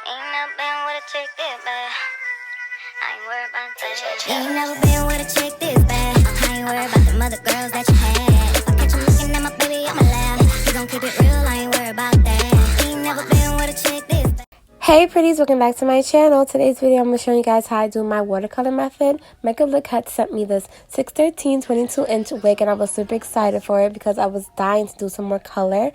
Ain't never been with a chick this bad. I ain't worried about that. Ain't never been with a chick this bad. I ain't worried about them other girls that you had. If I catch you looking at my baby, I'ma laugh. You gon' keep it real, I ain't worried about that. Ain't never been with a chick this bad. Hey pretties, welcome back to my channel. Today's video I'm going to show you guys how I do my watercolor method. MegaLookHair sent me this 613 22-inch wig and I was super excited for it because I was dying to do some more color.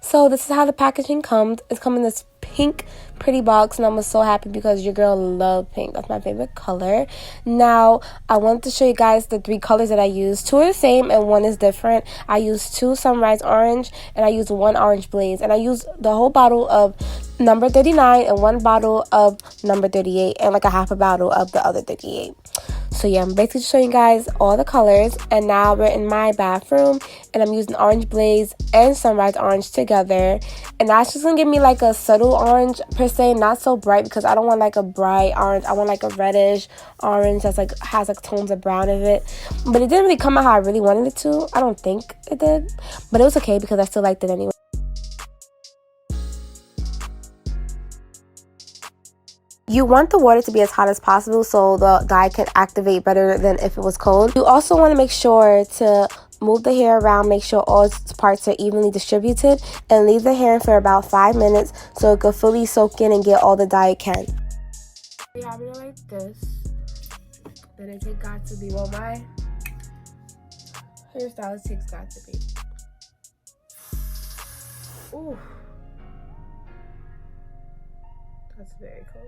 So this is how the packaging comes. It's come in this pink pretty box and I was so happy because your girl loves pink. That's my favorite color. Now I wanted to show you guys the 3 colors that I use. 2 are the same and 1 is different. I used 2 sunrise orange and I used 1 orange blaze, and I used the whole bottle of number 39 and 1 bottle of number 38 and like a half a bottle of the other 38. So yeah, I'm basically showing you guys all the colors. And now we're in my bathroom and I'm using orange blaze and sunrise orange together, and that's just gonna give me like a subtle orange per se, not so bright because I don't want like a bright orange. I want like a reddish orange that's like has like tones of brown in it. But it didn't really come out how I really wanted it to. I don't think it did, but it was okay because I still liked it anyway. You want the water to be as hot as possible so the dye can activate better than if it was cold. You also want to make sure to move the hair around, make sure all its parts are evenly distributed, and leave the hair for about 5 minutes so it can fully soak in and get all the dye it can. We have it like this. Then it got to be, well, my hairstyle takes got to be. Ooh. That's very cold.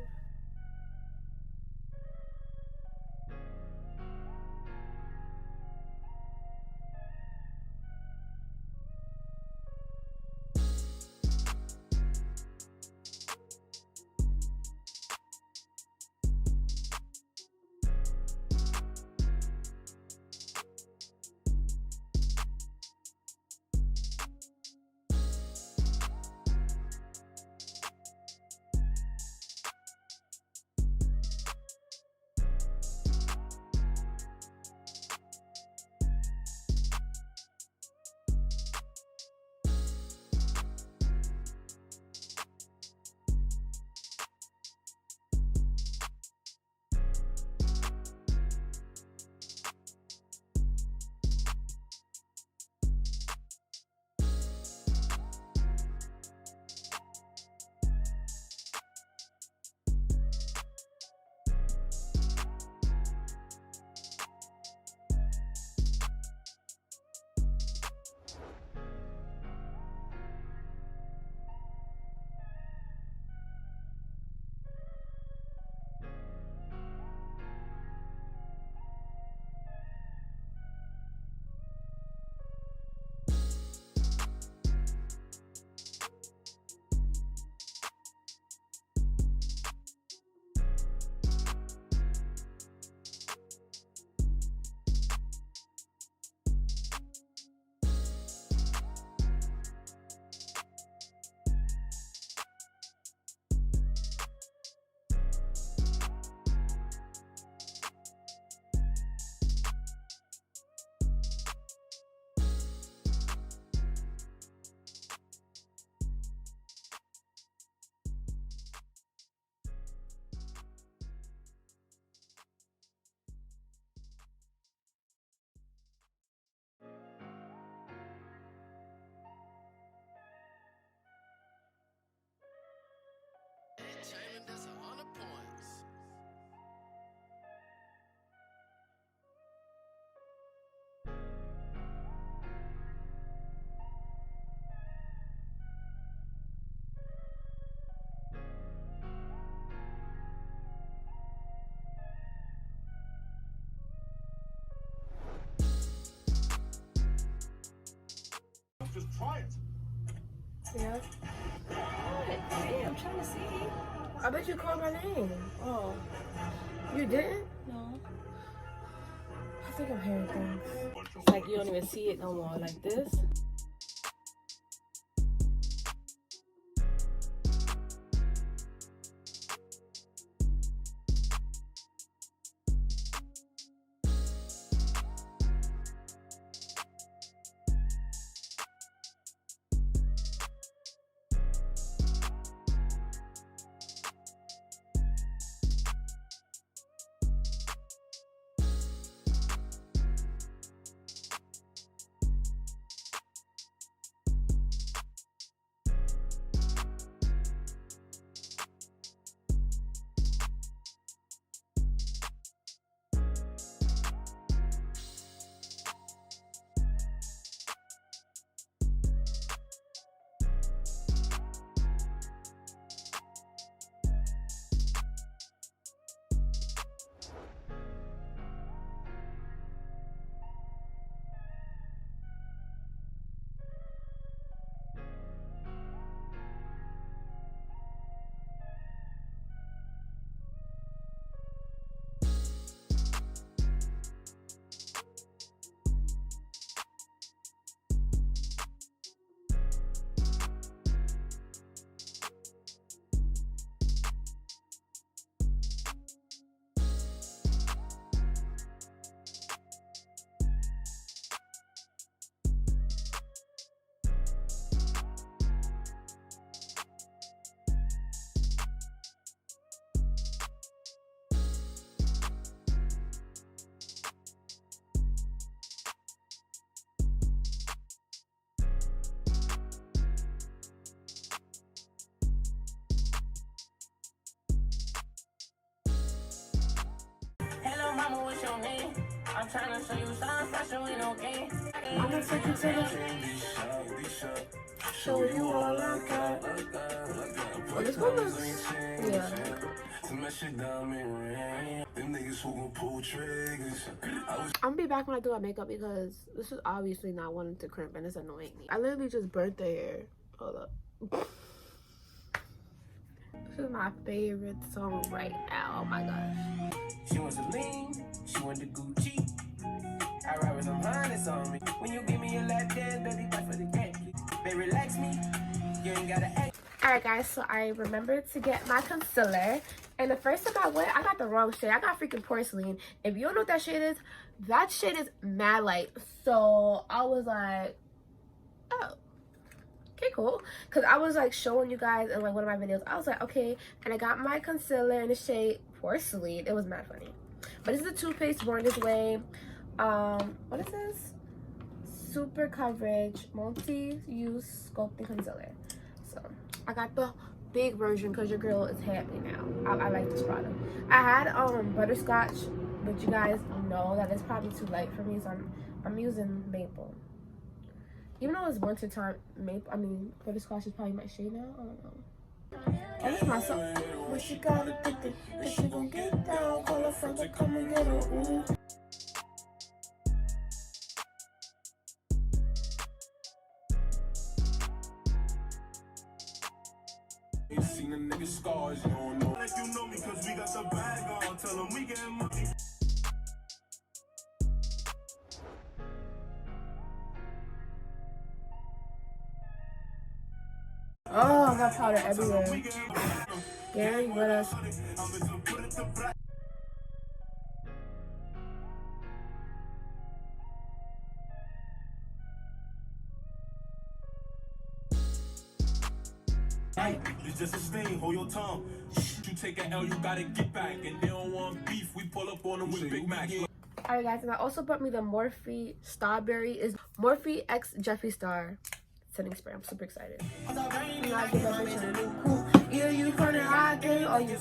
Just try it. Yeah. Hey, I'm trying to see. I bet you called my name. Oh, You didn't? no. I think I'm hearing things. It's like you don't even see it no more. Like this. I'm trying to show you something special, we don't game. I'm gonna take you to the show you all I got. Oh, this one looks, yeah. I'm gonna be back when I do my makeup because this is obviously not wanting to crimp and it's annoying me. I literally just burnt the hair. Hold up. This is my favorite song right now. Oh my gosh. She wants to lean, she want the Gucci. I ride with some harness on me. When you give me a lap dance, baby, back for the cat. Baby, relax me. You ain't gotta act. Alright guys, so I remembered to get my concealer. And the first time I went, I got the wrong shade. I got freaking porcelain. If you don't know what that shade is mad light. So I was like, oh, okay, cool. Because I was like showing you guys in like one of my videos. I was like, okay. And I got my concealer in the shade porcelain. It was mad funny. But this is a toothpaste Born This Way. What is this? Super coverage multi-use sculpting concealer. So I got the big version because your girl is happy now. I like this product. I had butterscotch, but you guys know that it's probably too light for me, so I'm using maple. Even though it's winter time, butterscotch is probably my shade now. I don't know. And it's my song. What she got addicted, if she gon' get down, call her friends to come and get her. Ooh. You seen the nigga scars, you don't know. Like you know me, cause we got the bag on. Tell them we getting money. Oh, I got powder everywhere. Gary with us. It's just a sting, hold your tongue. You take an L, you gotta get back. And they don't want beef, we pull up on them with Big Macs. Alright guys, and I also brought me the Morphe Starberry. Is Morphe X Jeffree Star setting spray. I'm super excited. Either you turn it high game or you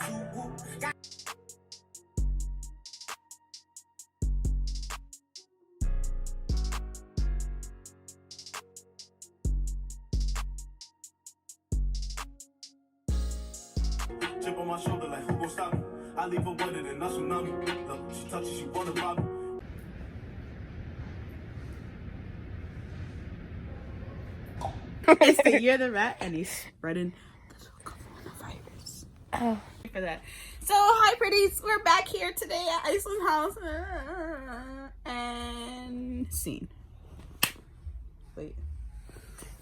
Chip on my shoulder like who gon' stop me? I leave her wetter than a tsunami. Look, she touches, she wanna rob me. It's the year of the rat, and he's spreading the coronavirus. Oh. For that. So, hi, pretties. We're back here today at Icylinn house. And scene. Wait.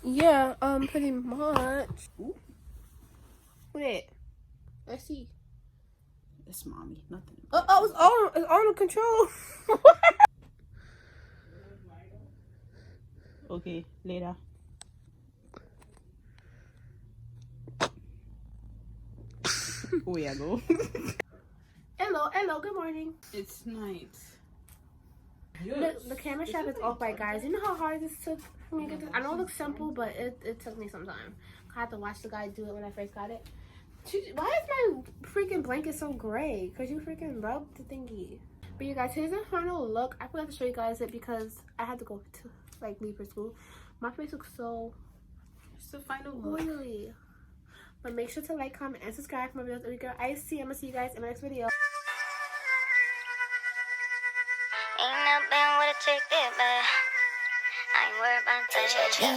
Yeah, pretty much. Ooh. Wait. Let's see. It's mommy. Nothing. Oh, it's on control. Okay, later. Where I go? Hello, good morning. It's night. The camera strap is off, right, guys. You know how hard this took for me to get this? I know it looks simple, but it took me some time. I had to watch the guy do it when I first got it. Why is my freaking blanket so gray? Because you freaking rubbed the thingy. But you guys, here's the final look. I forgot to show you guys it because I had to go to, like, leave for school. My face looks so It's the final look. oily. But make sure to like, comment, and subscribe for my videos. Every girl I see. I'm going to see you guys in my next video. Ain't no been with a chick that bad. I ain't worried about that.